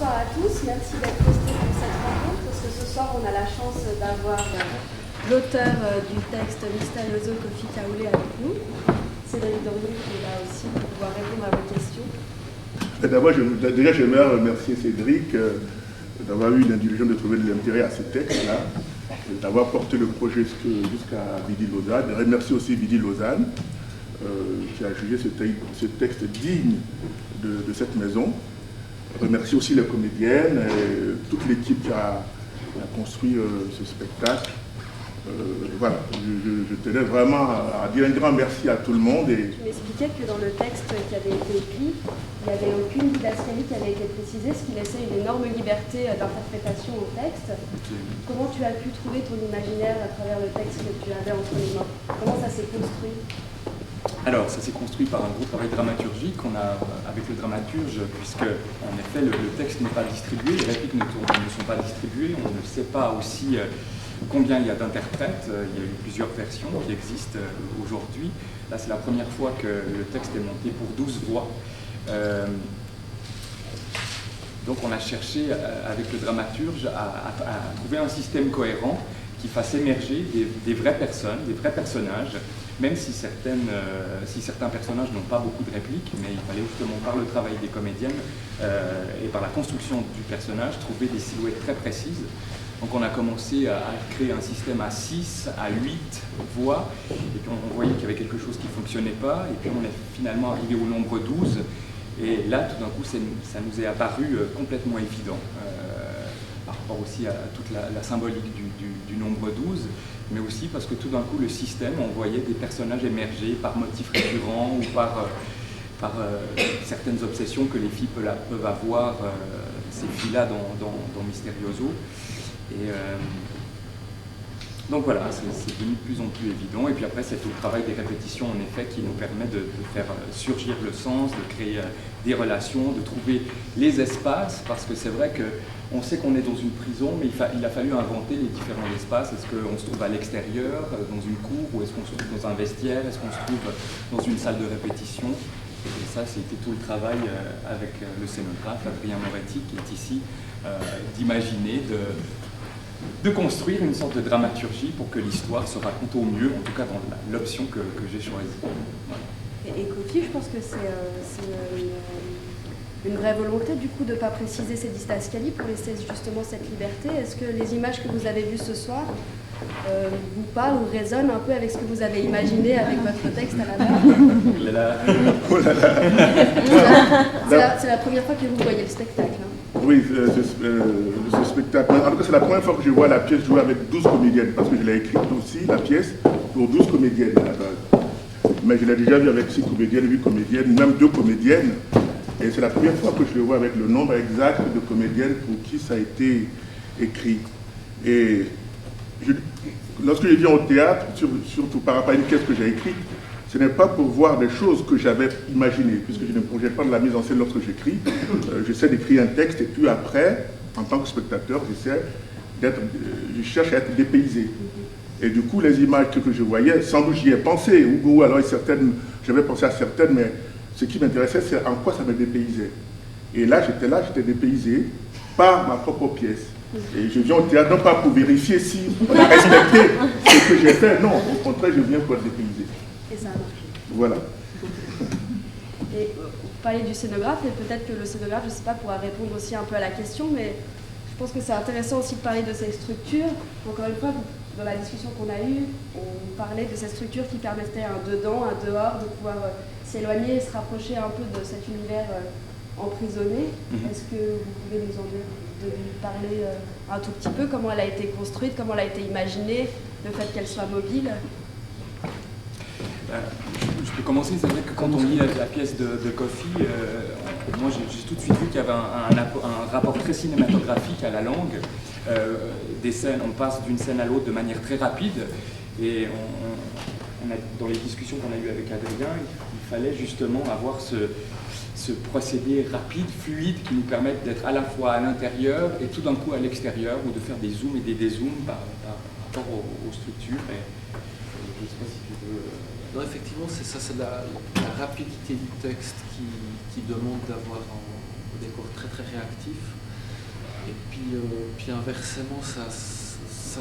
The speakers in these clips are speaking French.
bonsoir à tous, merci d'être restés pour cette rencontre, parce que ce soir on a la chance d'avoir l'auteur du texte Misterioso Kofi Kaoulé avec nous, Cédric Dorion, qui est là aussi pour pouvoir répondre à vos questions. D'abord, j'aimerais remercier Cédric d'avoir eu l'indulgence de trouver de l'intérêt à ce texte-là, d'avoir porté le projet jusqu'à Vidi Lausanne. Je remercie aussi Vidi Lausanne qui a jugé ce texte digne de cette maison. Je remercie aussi les comédiennes et toute l'équipe qui a construit ce spectacle. Voilà, je tenais vraiment à dire un grand merci à tout le monde. Tu m'expliquais que dans le texte qui avait été écrit, il n'y avait aucune didascalie qui avait été précisée, ce qui laissait une énorme liberté d'interprétation au texte. Comment tu as pu trouver ton imaginaire à travers le texte que tu avais entre les mains? Comment ça s'est construit? Alors, ça s'est construit par un gros travail dramaturgique qu'on a avec le dramaturge, puisque en effet le texte n'est pas distribué, les répliques ne sont pas distribuées, on ne sait pas aussi combien il y a d'interprètes. Il y a eu plusieurs versions qui existent aujourd'hui. Là, c'est la première fois que le texte est monté pour 12 voix. Donc on a cherché avec le dramaturge à trouver un système cohérent qui fasse émerger des vraies personnes, des vrais personnages, même si certains personnages n'ont pas beaucoup de répliques, mais il fallait justement par le travail des comédiennes et par la construction du personnage trouver des silhouettes très précises. Donc on a commencé à créer un système à 6, à 8 voix, et puis on voyait qu'il y avait quelque chose qui ne fonctionnait pas, et puis on est finalement arrivé au nombre 12, et là tout d'un coup ça nous est apparu complètement évident, par rapport aussi à toute la symbolique du nombre 12, mais aussi parce que tout d'un coup le système, on voyait des personnages émerger par motifs récurrents ou par certaines obsessions que les filles peuvent avoir, ces filles-là dans Misterioso. Et donc voilà, c'est devenu de plus en plus évident. Et puis après, c'est tout le travail des répétitions, en effet, qui nous permet de faire surgir le sens, de créer des relations, de trouver les espaces, parce que c'est vrai qu'on sait qu'on est dans une prison, mais il a fallu inventer les différents espaces. Est-ce qu'on se trouve à l'extérieur, dans une cour, ou est-ce qu'on se trouve dans un vestiaire, est-ce qu'on se trouve dans une salle de répétition? Et ça, c'était tout le travail avec le scénographe, Adrien Moretti, qui est ici, d'imaginer, de construire une sorte de dramaturgie pour que l'histoire se raconte au mieux, en tout cas dans l'option que j'ai choisie. Voilà. Et Kofi, je pense que c'est une vraie volonté du coup de ne pas préciser ces didascalies pour laisser justement cette liberté. Est-ce que les images que vous avez vues ce soir vous parlent ou résonnent un peu avec ce que vous avez imaginé avec votre texte à la base? Oh là là. C'est la première fois que vous voyez le spectacle. Hein. Oui, ce spectacle. En tout cas, c'est la première fois que je vois la pièce jouée avec 12 comédiennes, parce que je l'ai écrite aussi, la pièce, pour 12 comédiennes à la base. Mais je l'ai déjà vu avec 6 comédiennes, 8 comédiennes, même 2 comédiennes. Et c'est la première fois que je le vois avec le nombre exact de comédiennes pour qui ça a été écrit. Et lorsque je viens au théâtre, surtout par rapport à une pièce que j'ai écrite, ce n'est pas pour voir des choses que j'avais imaginées, puisque je ne projette pas de la mise en scène lorsque j'écris. J'essaie d'écrire un texte et puis après, en tant que spectateur, je cherche à être dépaysé. Et du coup, les images que je voyais, sans doute j'y ai pensé, ou alors j'avais pensé à certaines, mais ce qui m'intéressait, c'est en quoi ça me dépaysait. Et là, j'étais dépaysé par ma propre pièce. Et je viens au théâtre, non pas pour vérifier si on a respecté ce que j'ai fait, non, au contraire, je viens pour être dépaysé. Et ça a marché. Voilà. Et vous parlez du scénographe, et peut-être que le scénographe, je ne sais pas, pourra répondre aussi un peu à la question, mais je pense que c'est intéressant aussi de parler de ces structures. Encore une fois, dans la discussion qu'on a eue, on parlait de ces structures qui permettaient un dedans, un dehors, de pouvoir s'éloigner et se rapprocher un peu de cet univers emprisonné. Est-ce que vous pouvez nous parler un tout petit peu comment elle a été construite, comment elle a été imaginée, le fait qu'elle soit mobile? Je peux commencer. C'est vrai que quand on lit la pièce de Kofi, moi j'ai tout de suite vu qu'il y avait un rapport très cinématographique à la langue. Des scènes, on passe d'une scène à l'autre de manière très rapide, et dans les discussions qu'on a eues avec Adrien, il fallait justement avoir ce procédé rapide, fluide, qui nous permette d'être à la fois à l'intérieur et tout d'un coup à l'extérieur, ou de faire des zooms et des dézooms par rapport aux structures. Je ne sais pas si tu veux... Non, effectivement, c'est ça, c'est la rapidité du texte qui demande d'avoir un décor très très réactif. Et puis inversement, ça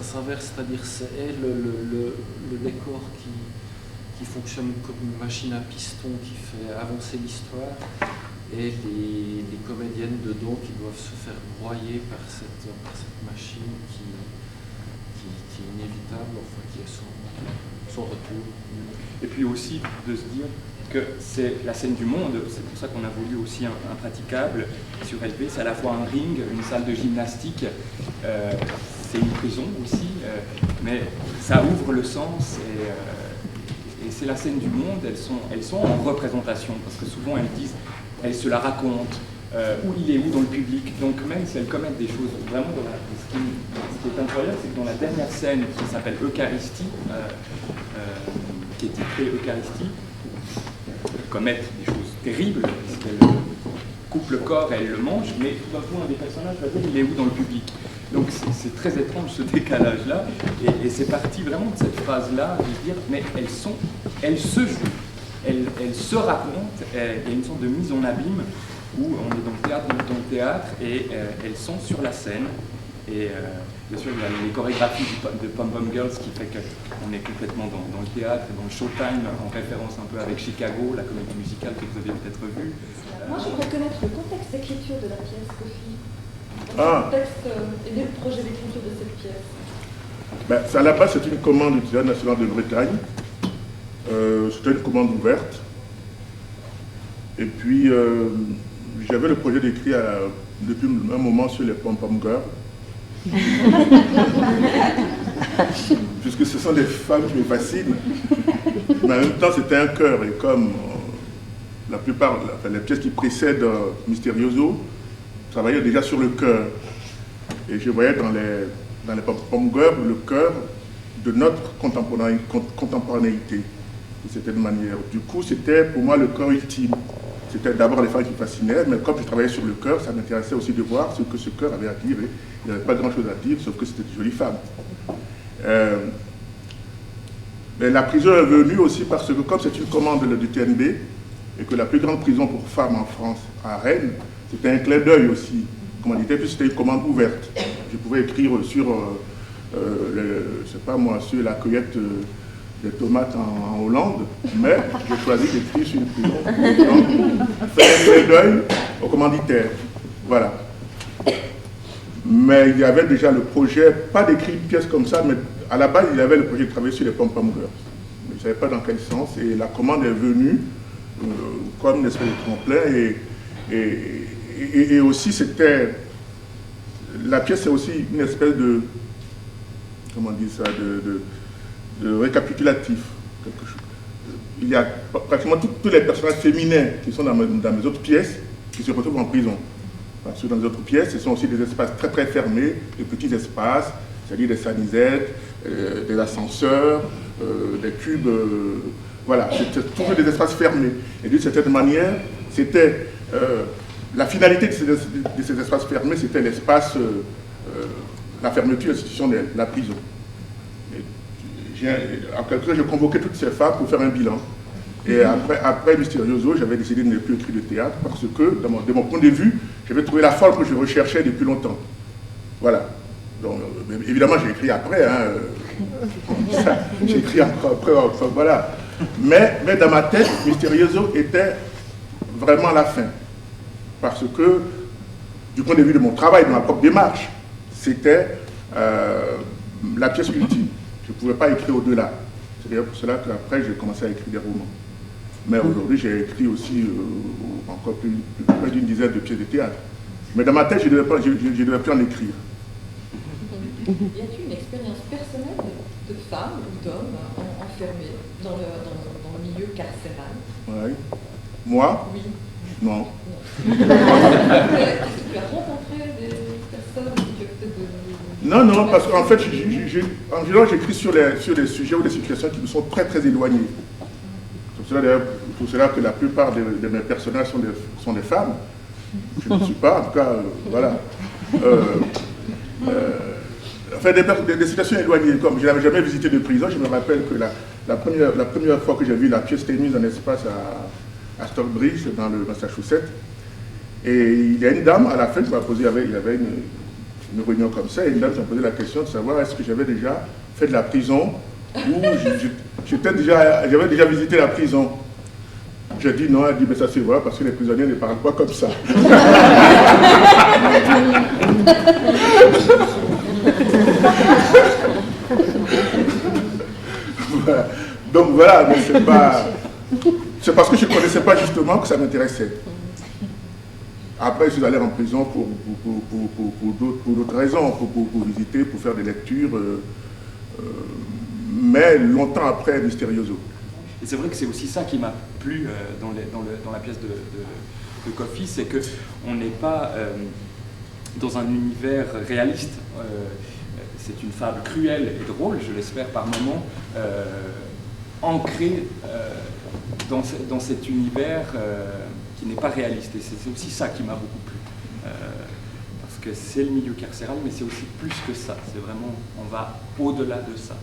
s'inverse, c'est-à-dire c'est le décor qui fonctionne comme une machine à piston qui fait avancer l'histoire, et les comédiennes dedans qui doivent se faire broyer par cette machine qui est inévitable, enfin qui est son retour. Et puis aussi de se dire que c'est la scène du monde, c'est pour ça qu'on a voulu aussi un praticable surélevé, c'est à la fois un ring, une salle de gymnastique, c'est une prison aussi, mais ça ouvre le sens et c'est la scène du monde, elles sont en représentation, parce que souvent elles se la racontent, où il est où dans le public, donc même si elles commettent des choses vraiment ce qui est incroyable, c'est que dans la dernière scène qui s'appelle Eucharistie, qui est titrée Eucharistie, elles commettent des choses terribles, puisqu'elles coupent le corps et elles le mangent, mais tout d'un coup un des personnages va dire il est où dans le public. Donc c'est très étrange ce décalage-là, et c'est parti vraiment de cette phrase-là, de dire mais elles se jouent, elles se racontent, il y a une sorte de mise en abîme où on est dans le théâtre et elles sont sur la scène. Et bien sûr, il y a les chorégraphies de Pom Pom Girls qui fait qu'on est complètement dans le théâtre, dans le showtime, en référence un peu avec Chicago, la comédie musicale que vous avez peut-être vue. Moi, je voudrais connaître le contexte d'écriture de la pièce, Kofi. Ah. Le contexte et le projet d'écriture de cette pièce. Ben, à la base, c'est une commande du Théâtre national de Bretagne. C'était une commande ouverte. Et puis, j'avais le projet d'écrire depuis un moment sur les Pom Pom Girls. Puisque ce sont des femmes qui me fascinent, mais en même temps c'était un chœur, et comme la plupart, les pièces qui précèdent Mysterioso travaillaient déjà sur le chœur, et je voyais dans les Pom Girls le chœur de notre contemporanéité d'une certaine manière. Du coup c'était pour moi le chœur ultime. C'était d'abord les femmes qui me fascinaient, mais comme je travaillais sur le chœur, ça m'intéressait aussi de voir ce que ce chœur avait à dire. Et il n'y avait pas grand-chose à dire, sauf que c'était de jolies femmes. Mais la prison est venue aussi parce que, comme c'est une commande du TNB, et que la plus grande prison pour femmes en France, à Rennes, c'était un clin d'œil aussi, commandité, puis c'était une commande ouverte. Je pouvais écrire sur, je sais pas moi, sur la cueillette des tomates en Hollande, mais j'ai choisi d'écrire sur une prison, faire un clin d'œil au commanditaire. Voilà. Mais il y avait déjà le projet, pas d'écrire une pièce comme ça, mais à la base, il y avait le projet de travailler sur les Pom Pom Girls. Mais je ne savais pas dans quel sens, et la commande est venue comme une espèce de tremplin, et aussi c'était... La pièce est aussi une espèce de... Comment dire ça, de récapitulatif, quelque chose. Il y a pratiquement tous les personnages féminins qui sont dans mes autres pièces qui se retrouvent en prison. Parce que dans les autres pièces, ce sont aussi des espaces très très fermés, de petits espaces, c'est-à-dire des sanisettes, des ascenseurs, des cubes, voilà, c'est toujours des espaces fermés. Et d'une certaine manière, c'était la finalité de ces espaces fermés, c'était l'espace, la fermeture institutionnelle, la prison. En quelque sorte, j'ai convoqué toutes ces femmes pour faire un bilan. Et après Mysterioso, j'avais décidé de ne plus écrire de théâtre parce que, de mon point de vue, j'avais trouvé la forme que je recherchais depuis longtemps. Voilà. Donc, évidemment, j'ai écrit après. J'ai écrit encore après, enfin, voilà. Mais dans ma tête, Mysterioso était vraiment la fin. Parce que, du point de vue de mon travail, de ma propre démarche, c'était la pièce ultime. Je ne pouvais pas écrire au-delà. C'est d'ailleurs pour cela qu'après, j'ai commencé à écrire des romans. Mais aujourd'hui, j'ai écrit aussi encore plus d'une dizaine de pièces de théâtre. Mais dans ma tête, je ne devais plus en écrire. Y a-t-il une expérience personnelle de femmes ou d'hommes enfermés dans le milieu carcéral? Oui. Moi? Oui. Non. Est-ce que tu as rencontré des personnes qui peut-être Non, parce qu'en fait, en général, j'écris sur des sujets ou des situations qui me sont très très éloignées. C'est pour cela que la plupart de mes personnages sont des femmes. Je ne suis pas, en tout cas, voilà. Enfin, des situations éloignées. Comme je n'avais jamais visité de prison, je me rappelle que la première fois que j'ai vu la pièce, c'était mise en espace à Stockbridge, dans le Massachusetts. Et il y a une dame, à la fin, qui m'a posé, il y avait une réunion comme ça, et une dame m'a posé la question de savoir est-ce que j'avais déjà fait de la prison ou j'avais déjà visité la prison. J'ai dit non, elle dit mais ça c'est vrai parce que les prisonniers ne parlent pas comme ça. Voilà. Donc voilà, mais c'est parce que je ne connaissais pas justement que ça m'intéressait. Après, je suis allé en prison pour d'autres raisons, pour visiter, pour faire des lectures, mais longtemps après Mysterioso. Et c'est vrai que c'est aussi ça qui m'a plu dans la pièce de Kofi, c'est qu'on n'est pas dans un univers réaliste. C'est une fable cruelle et drôle, je l'espère par moments, ancrée dans cet univers qui n'est pas réaliste. Et c'est aussi ça qui m'a beaucoup plu. Parce que c'est le milieu carcéral, mais c'est aussi plus que ça. C'est vraiment, on va au-delà de ça.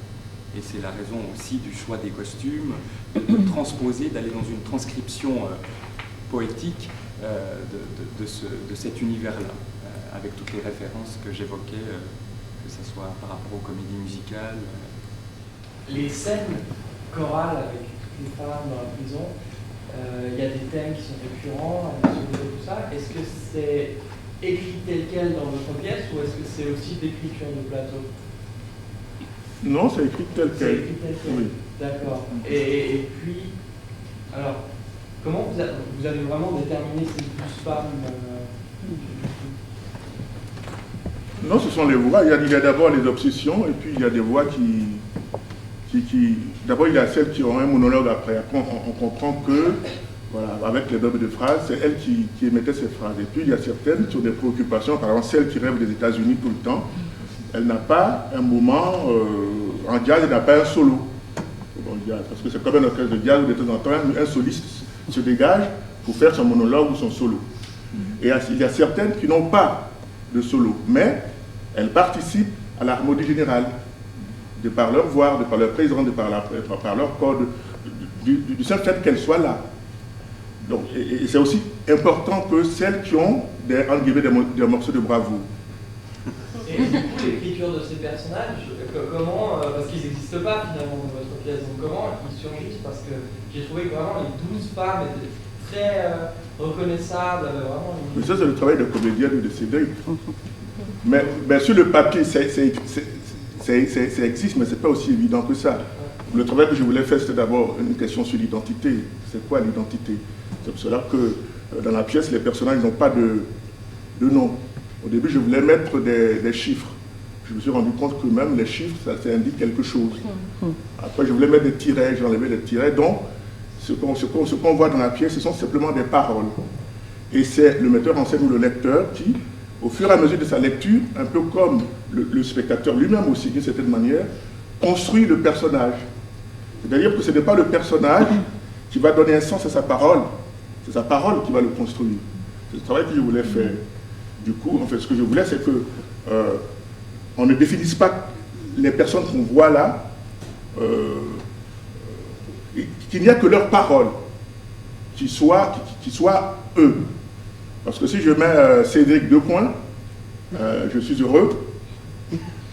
Et c'est la raison aussi du choix des costumes, de transposer, d'aller dans une transcription poétique de cet univers-là, avec toutes les références que j'évoquais, que ce soit par rapport aux comédies musicales. Les scènes chorales avec toutes les femmes dans la prison, il y a des thèmes qui sont récurrents, tout ça. Est-ce que c'est écrit tel quel dans votre pièce ou est-ce que c'est aussi d'écriture de plateau? Non, c'est écrit tel quel. C'est écrit tel quel. Oui. D'accord. Et puis, alors, comment vous avez vraiment déterminé ces 12 femmes Non, ce sont les voix. Il y a d'abord les obsessions et puis il y a des voix qui d'abord, il y a celles qui ont un monologue après. Après, on comprend que, voilà, avec les doubles de phrases, c'est elles qui émettaient ces phrases. Et puis, il y a certaines qui ont des préoccupations, par exemple, celle qui rêve des États-Unis tout le temps. Elle n'a pas un moment, en jazz, elle n'a pas un solo. Parce que c'est comme un orchestre de jazz où de temps en temps, un soliste se dégage pour faire son monologue ou son solo. Et il y a certaines qui n'ont pas de solo, mais elles participent à l'harmonie générale, de par leur voix, de par leur présence, de par leur corps, du seul fait qu'elles soient là. Donc, et c'est aussi important que celles qui ont des morceaux de bravoure. Et du coup, l'écriture de ces personnages, comment, parce qu'ils n'existent pas finalement dans votre pièce, donc comment ils surgissent? Parce que j'ai trouvé que vraiment les 12 femmes étaient très reconnaissables, vraiment... Mais ça, c'est le travail de comédienne ou de Cédric. Mais sur le papier, ça existe, mais ce n'est pas aussi évident que ça. Le travail que je voulais faire, c'était d'abord une question sur l'identité. C'est quoi l'identité? C'est pour cela que dans la pièce, les personnages n'ont pas de nom. Au début, je voulais mettre des chiffres. Je me suis rendu compte que même les chiffres, ça indique quelque chose. Après, je voulais mettre des tirets, j'ai enlevé les tirets. Donc, ce qu'on voit dans la pièce, ce sont simplement des paroles. Et c'est le metteur en scène ou le lecteur qui, au fur et à mesure de sa lecture, un peu comme le spectateur lui-même aussi, d'une certaine manière, construit le personnage. C'est-à-dire que ce n'est pas le personnage qui va donner un sens à sa parole, c'est sa parole qui va le construire. C'est le travail que je voulais faire. Du coup, en fait, ce que je voulais, c'est que on ne définisse pas les personnes qu'on voit là, qu'il n'y a que leurs paroles qui soient eux. Parce que si je mets Cédric 2 points, je suis heureux,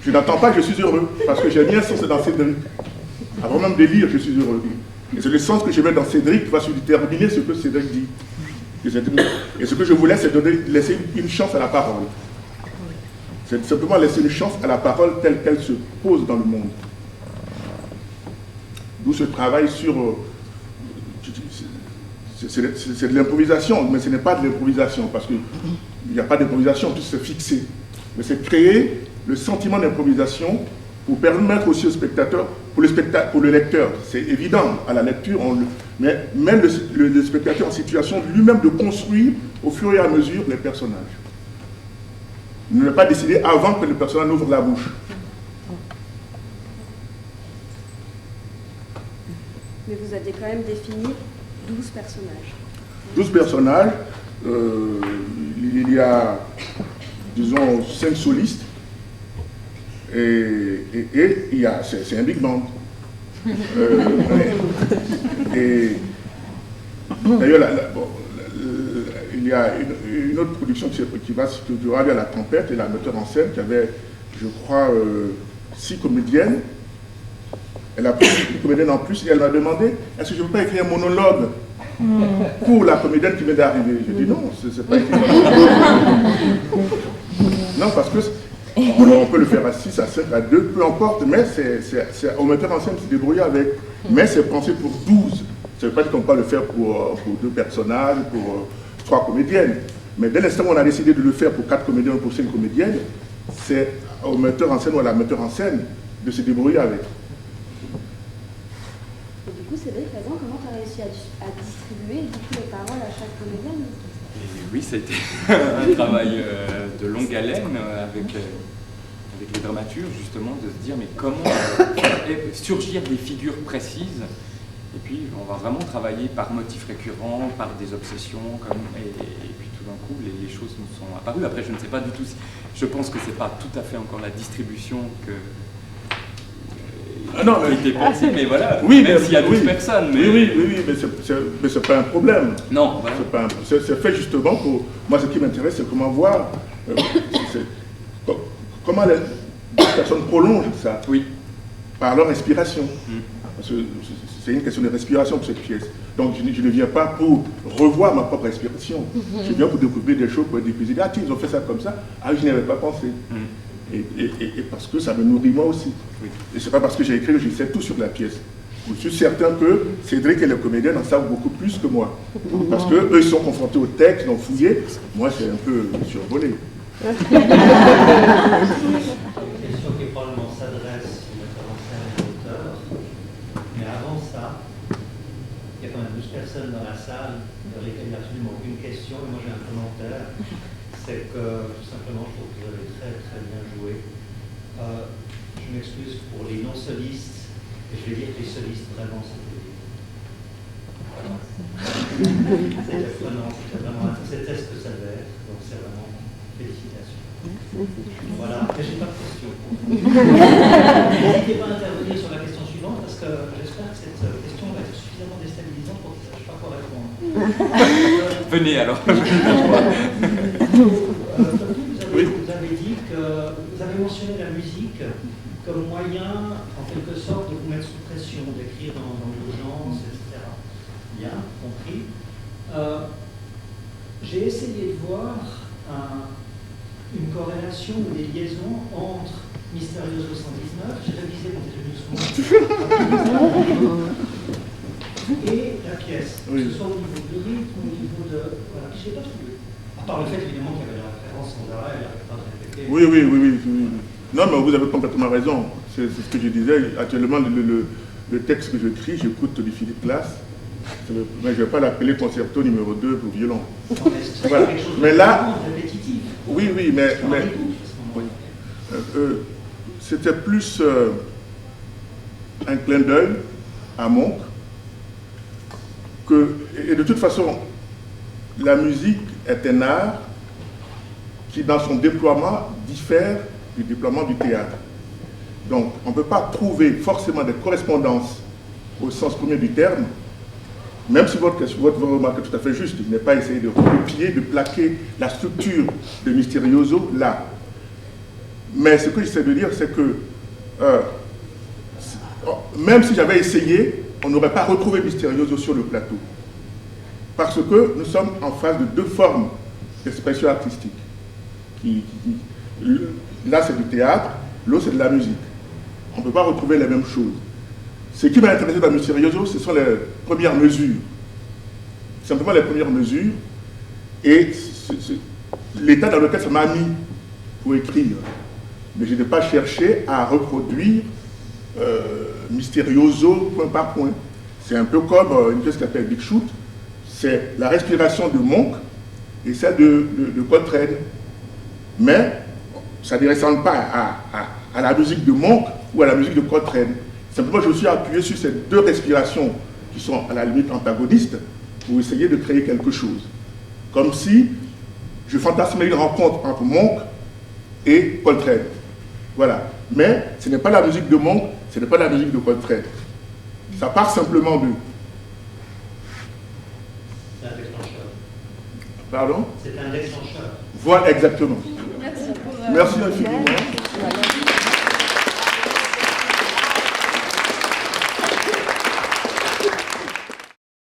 je n'entends pas que je suis heureux, parce que j'ai mis un sens dans Cédric. Avant même de lire, je suis heureux. Et c'est le sens que je mets dans Cédric qui va se déterminer ce que Cédric dit. Et ce que je voulais, c'est laisser une chance à la parole. C'est simplement laisser une chance à la parole telle qu'elle se pose dans le monde. D'où ce travail sur... c'est de l'improvisation, mais ce n'est pas de l'improvisation, parce qu'il n'y a pas d'improvisation, tout se fixé. Mais c'est créer le sentiment d'improvisation pour permettre aussi au spectateur, pour le lecteur, c'est évident à la lecture, mais même le spectateur en situation lui-même de construire au fur et à mesure les personnages. Ne pas décider avant que le personnage n'ouvre la bouche. Mais vous aviez quand même défini 12 personnages. 12 personnages, il y a, disons, 5 solistes, et c'est un big band. Et d'ailleurs, il il y a une autre production qui va se durera à La Tempête, et la metteur en scène qui avait, je crois, 6 comédiennes. Elle a pris une comédienne en plus et elle m'a demandé est-ce que je ne peux pas écrire un monologue pour la comédienne qui vient d'arriver. J'ai dit non, c'est pas écrit. Non, parce que on peut le faire à 6, à 5, à 2, peu importe, mais c'est au metteur en scène de se débrouiller avec. Mais c'est pensé pour 12. Ça ne veut pas dire qu'on peut le faire pour 2 personnages, pour 3 comédiennes. Mais dès l'instant où on a décidé de le faire pour 4 comédiens ou pour 5 comédiennes, c'est au metteur en scène ou à la metteur en scène de se débrouiller avec. Et du coup, Cédric, par exemple, comment tu as réussi à distribuer du coup, les paroles à chaque comédienne? Et oui, ça a été un travail de longue haleine avec les dramaturges, justement, de se dire mais comment surgir des figures précises. Et puis, on va vraiment travailler par motifs récurrents, par des obsessions, et puis tout d'un coup, les choses nous sont apparues. Après, je ne sais pas du tout, je pense que ce n'est pas tout à fait encore la distribution qui était pensée, mais voilà, oui, même s'il y a 12 personnes. Mais... Oui, mais c'est pas un problème. Non, voilà. C'est fait justement pour... Moi, ce qui m'intéresse, c'est comment voir, comment les personnes prolongent ça, oui, par leur respiration. Parce que c'est une question de respiration pour cette pièce. Donc je ne viens pas pour revoir ma propre respiration. Je viens pour découvrir des choses, pour être des ah, ils ont fait ça comme ça. Ah, je n'y avais pas pensé. Et parce que ça me nourrit moi aussi. Oui. Et c'est pas parce que j'ai écrit que je sais tout sur la pièce. Je suis certain que Cédric et les comédiens en savent beaucoup plus que moi. Parce qu'eux, ils sont confrontés au texte, ils ont fouillé. Moi, c'est un peu survolé. Une question qui probablement s'adresse au metteur en scène et à l'auteur. Mais avant ça, il y a quand même 12 personnes dans la salle, dans lesquelles il n'y a absolument aucune question, et moi j'ai un commentaire. C'est que, tout simplement, je trouve que vous avez très très bien joué. Je m'excuse pour les non-solistes, et je vais dire que les solistes, vraiment, c'était... Voilà. C'était prenant, c'était vraiment... C'était ce que ça devait être, donc c'est vraiment... Félicitations. Voilà, mais j'ai pas de questions. N'hésitez pas à intervenir sur la question suivante, parce que j'espère que cette question va être suffisamment déstabilisante pour que je ne sache pas quoi répondre. Venez alors. Vous avez dit que vous avez mentionné la musique comme moyen, en quelque sorte, de vous mettre sous pression, d'écrire dans l'urgence, etc. Bien, compris. J'ai essayé de voir une corrélation ou des liaisons entre Mysterioso 119, j'ai révisé quand j'étais venu et la pièce, que ce soit au niveau du rythme, au niveau de... Voilà, je n'ai pas trouvé. À part le fait évidemment qu'il y avait des références sans arrêt, il n'y avait pas de répéter. Oui. Non, mais vous avez complètement raison. C'est ce que je disais. Actuellement, le texte que j'écris, j'écoute du Philippe Glass. Mais je ne vais pas l'appeler concerto numéro 2 pour violon. Voilà. Mais là, oui, mais c'était plus un clin d'œil à Monk et de toute façon, la musique est un art qui, dans son déploiement, diffère du déploiement du théâtre. Donc, on ne peut pas trouver forcément des correspondances au sens premier du terme. Même si votre remarque est tout à fait juste, je n'ai pas essayé de recopier, de plaquer la structure de Mysterioso là. Mais ce que j'essaie de dire, c'est que même si j'avais essayé, on n'aurait pas retrouvé Mysterioso sur le plateau. Parce que nous sommes en face de 2 formes d'expression artistique. Là, c'est du théâtre, l'autre, c'est de la musique. On ne peut pas retrouver les mêmes choses. Ce qui m'a intéressé dans Mysterioso, ce sont les premières mesures. Simplement les premières mesures et l'état dans lequel ça m'a mis pour écrire. Mais je n'ai pas cherché à reproduire Mysterioso point par point. C'est un peu comme une pièce qui s'appelle Big Shoot. C'est la respiration de Monk et celle de Coltrane. Mais ça ne ressemble pas à la musique de Monk ou à la musique de Coltrane. Simplement, je me suis appuyé sur ces 2 respirations qui sont à la limite antagonistes pour essayer de créer quelque chose. Comme si je fantasmais une rencontre entre Monk et Coltrane. Voilà. Mais ce n'est pas la musique de Monk, ce n'est pas la musique de Coltrane. Ça part simplement d'eux. C'est un déclencheur. Pardon? C'est un déclencheur. Voilà, exactement. Merci pour... Merci infiniment.